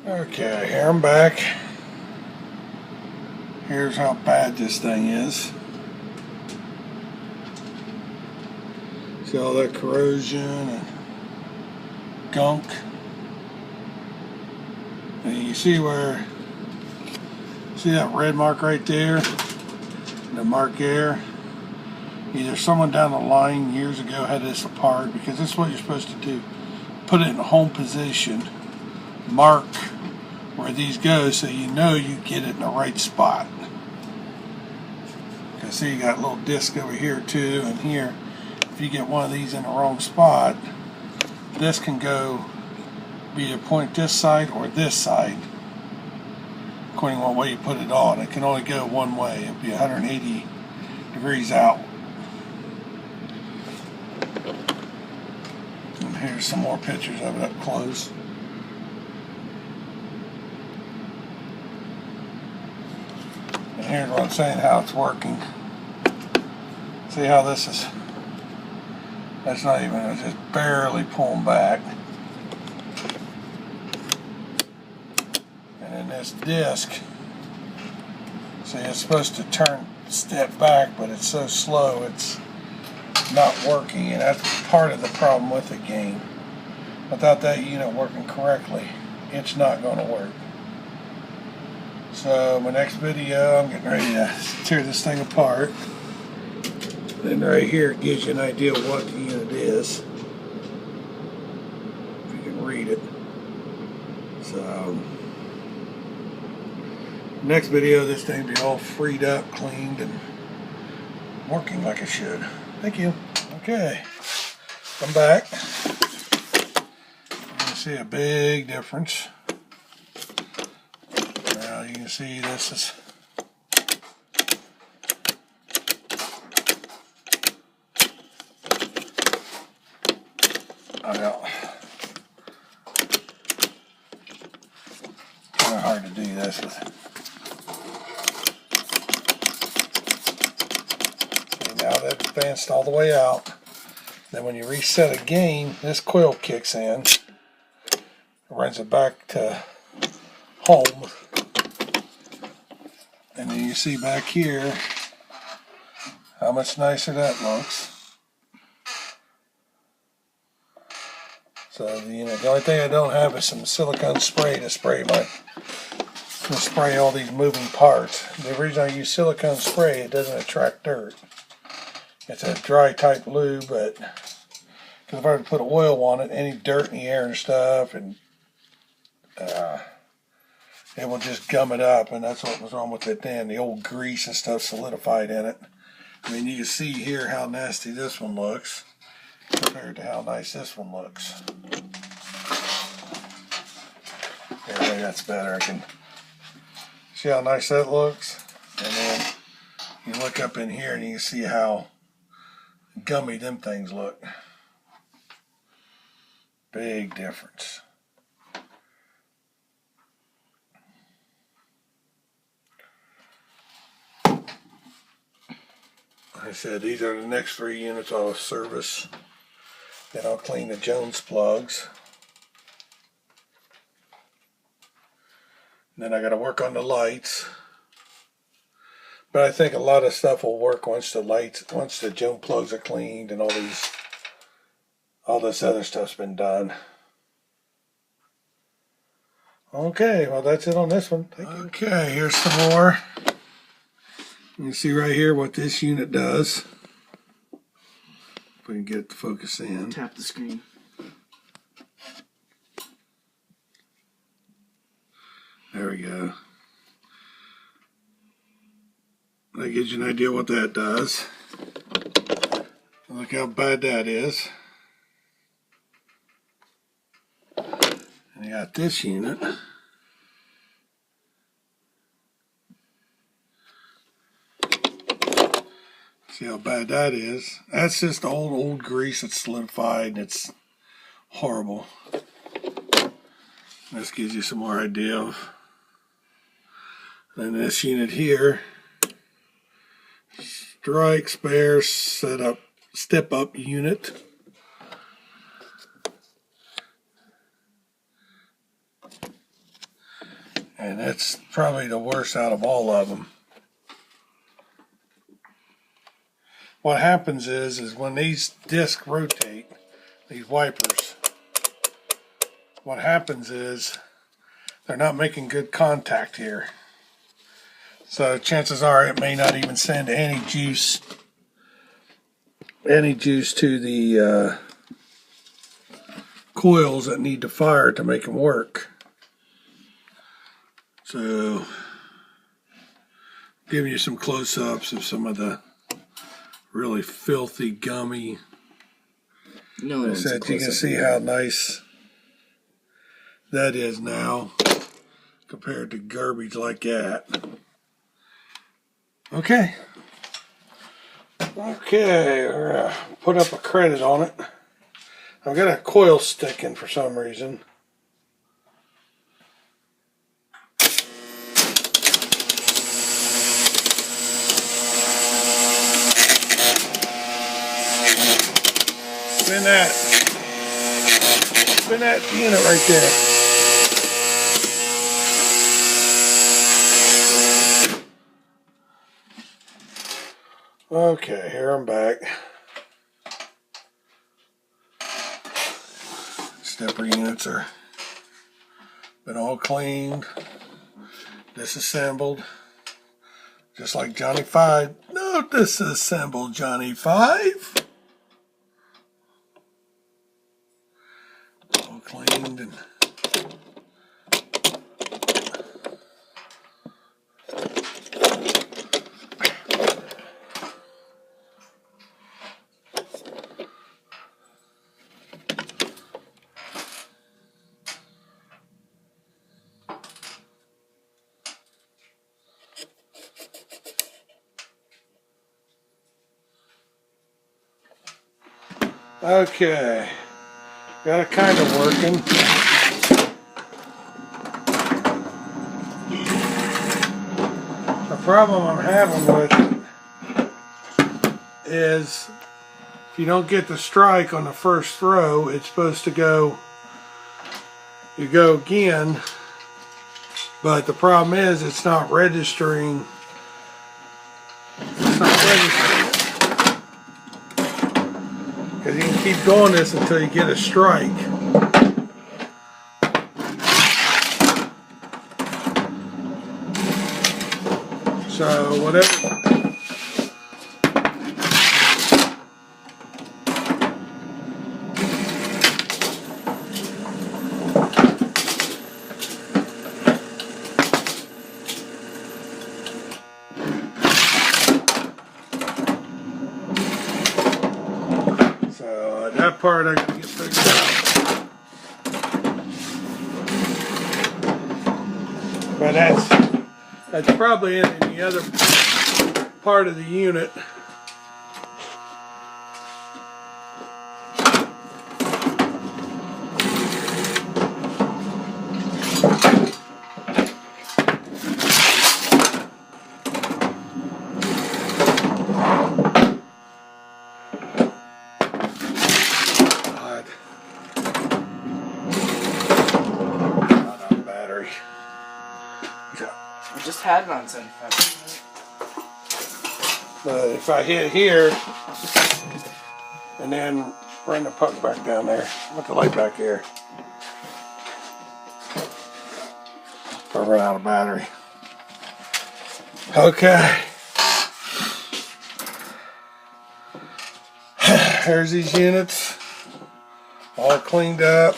Okay, here I'm back. Here's how bad this thing is. See all that corrosion and gunk. And you see that red mark right there? The mark there? Either someone down the line years ago had this apart, because this is what you're supposed to do. Put it in a home position, mark where these go so you know you get it in the right spot. Because see, you got a little disc over here too, and here. If you get one of these in the wrong spot, this can go be either point this side or this side, according to what way you put it on. It can only go one way. It'll be 180 degrees out. And here's some more pictures of it up close. And here's what I'm saying, how it's working. See how this is, that's not even, it's just barely pulling back. And then this disc, see, it's supposed to step back, but it's so slow it's not working, and that's part of the problem with the game. Without that unit working correctly, it's not going to work. So my next video, I'm getting ready to tear this thing apart. And right here it gives you an idea of what the unit is, if you can read it. So next video, this thing will be all freed up, cleaned, and working like it should. Thank you. Okay, I'm back. You can see a big difference. Now you can see this is kind of hard to do this with. Now that's advanced all the way out. Then when you reset a game, this coil kicks in, runs it back to home, and then you see back here how much nicer that looks. So the only thing I don't have is some silicone spray to spray all these moving parts. The reason I use silicone spray, it doesn't attract dirt. It's a dry type lube, but because if I were to put oil on it, any dirt in the air and stuff, and it will just gum it up, and that's what was wrong with it then. The old grease and stuff solidified in it. I mean, you can see here how nasty this one looks compared to how nice this one looks. Yeah, maybe that's better. I can see how nice that looks, and then you look up in here and you can see how gummy them things look. Big difference. Like I said, these are the next 3 units I'll service. Then I'll clean the Jones plugs. And then I got to work on the lights. But I think a lot of stuff will work once the Jones plugs are cleaned and all this other stuff's been done. Okay, well that's it on this one. Thank you. Okay, here's some more. You can see right here what this unit does. If we can get it to focus in. Tap the screen. There we go. That gives you an idea what that does. Look how bad that is. And you got this unit. See how bad that is. That's just old grease that's solidified, and it's horrible. This gives you some more idea of. Then this unit here, strike, spare, setup, step up unit. And it's probably the worst out of all of them. What happens is when these discs rotate, these wipers, what happens is they're not making good contact here. So chances are it may not even send any juice to the coils that need to fire to make them work. So, give you some close-ups of some of the really filthy, gummy. No, I said you can see how nice that is now compared to garbage like that. Okay. Okay, we're gonna put up a credit on it. I've got a coil sticking for some reason. Spin that unit right there. Okay, here I'm back. Stepper units are been all cleaned, disassembled, just like Johnny 5. No, disassemble Johnny 5. All cleaned and okay, got it kind of working. The problem I'm having with it is if you don't get the strike on the first throw, it's supposed to go, you go again, but the problem is it's not registering. It's not registering. Because you can keep doing this until you get a strike. So whatever. So that part I can get figured out. But that's probably in the other part of the unit. I just had it on 75. But if I hit here and then run the puck back down there, put the light back here, if I run out of battery. Okay. There's these units, all cleaned up.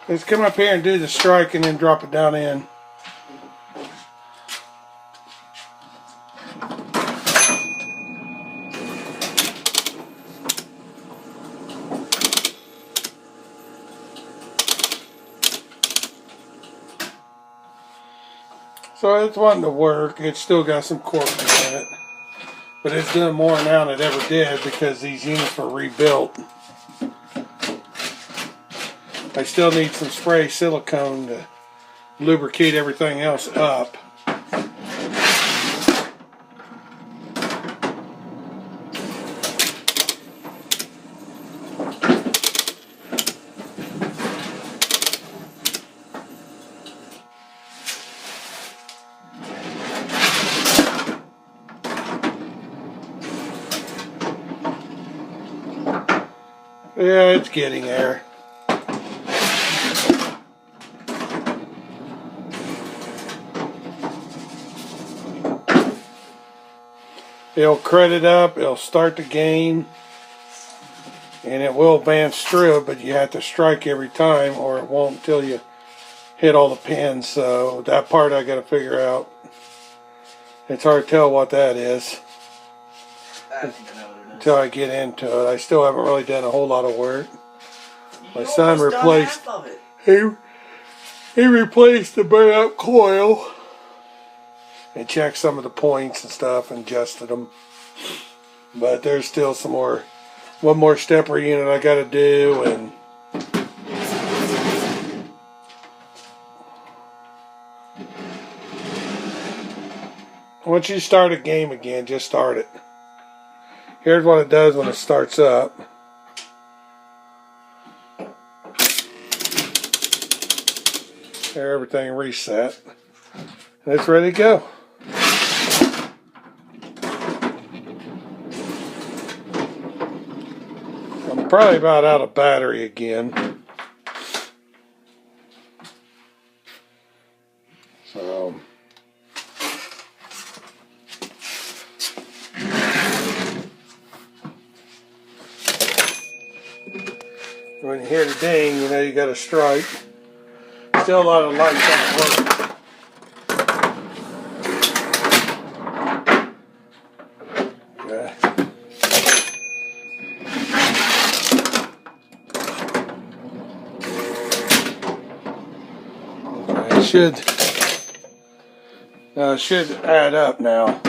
Let's come up here and do the strike and then drop it down in. So it's wanting to work. It's still got some corks in it. But it's doing more now than it ever did because these units were rebuilt. I still need some spray silicone to lubricate everything else up. Yeah, it's getting there. It'll credit up, it'll start the game, and it will advance through it, but you have to strike every time or it won't until you hit all the pins. So that part I got to figure out. It's hard to tell what that is until I get into it. I still haven't really done a whole lot of work. My son replaced he replaced the burnout coil and checked some of the points and stuff and adjusted them. But there's still one more stepper unit I got to do, and once you start a game again, just start it. Here's what it does when it starts up. There, everything reset. And it's ready to go. I'm probably about out of battery again. So when you hear the ding, you know you got a strike. Still a lot of lights on the work. Okay. It should add up now.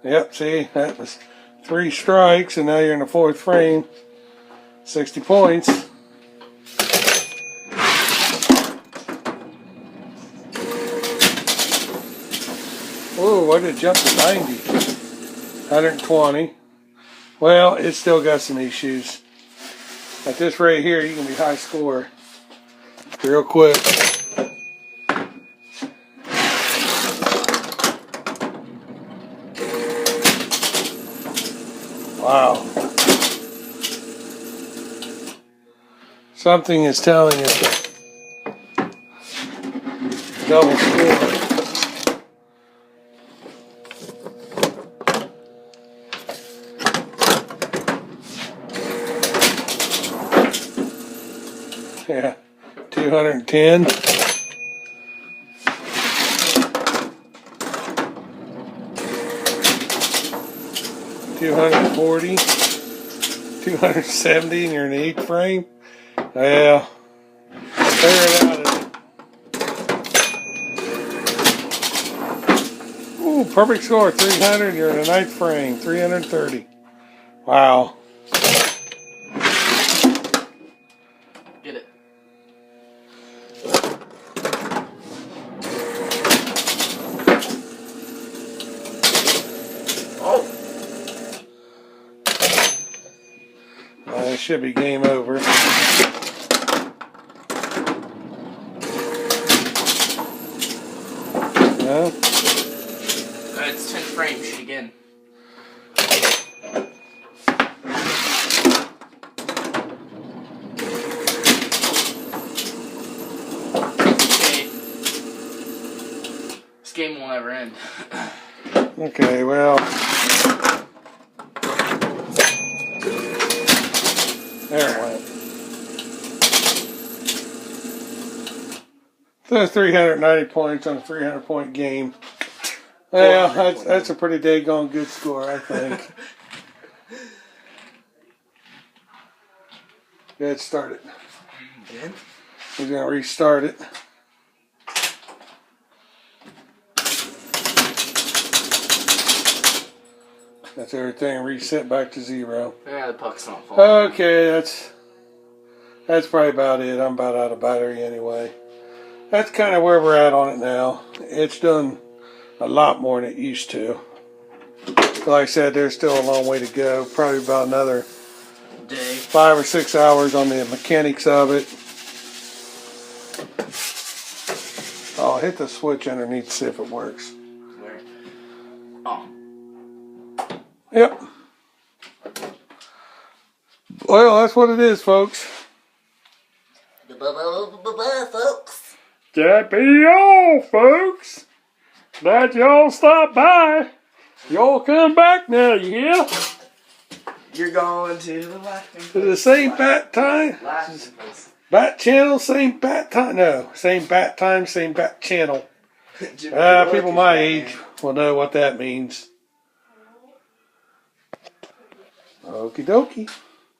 Yep, see, that was 3 strikes, and now you're in the 4th frame. 60 points. Ooh, why did it jump to 90? 120. Well, it's still got some issues. At this rate here, you can be high score real quick. Wow. Something is telling you to double score. Yeah, 210. $240, $270, and you're in the 8th frame. Well, figure it out. Ooh, perfect score, 300. You're in the 9th frame, 330. Wow. Get it. Oh. It should be game over. No? It's 10 frames again. This game will never end. Okay, well. There it went. So 390 points on a 300-point game. Well, that's a pretty daggone good score, I think. Go ahead, start it. Again? He's going to restart it. That's everything reset back to 0. Yeah, the puck's not falling. Okay, that's probably about it. I'm about out of battery anyway. That's kind of where we're at on it now. It's done a lot more than it used to. Like I said, there's still a long way to go. Probably about another Day. 5 or 6 hours on the mechanics of it. I'll hit the switch underneath to see if it works. Where? Oh. Yep. Well, that's what it is, folks. Folks. That be all, folks. Glad y'all stopped by. Y'all come back now, you hear? You're going to the laughing To the same bat time. Laughing place. Bat channel, same bat time. No, same bat time, same bat channel. People my age will know what that means. Okie dokie.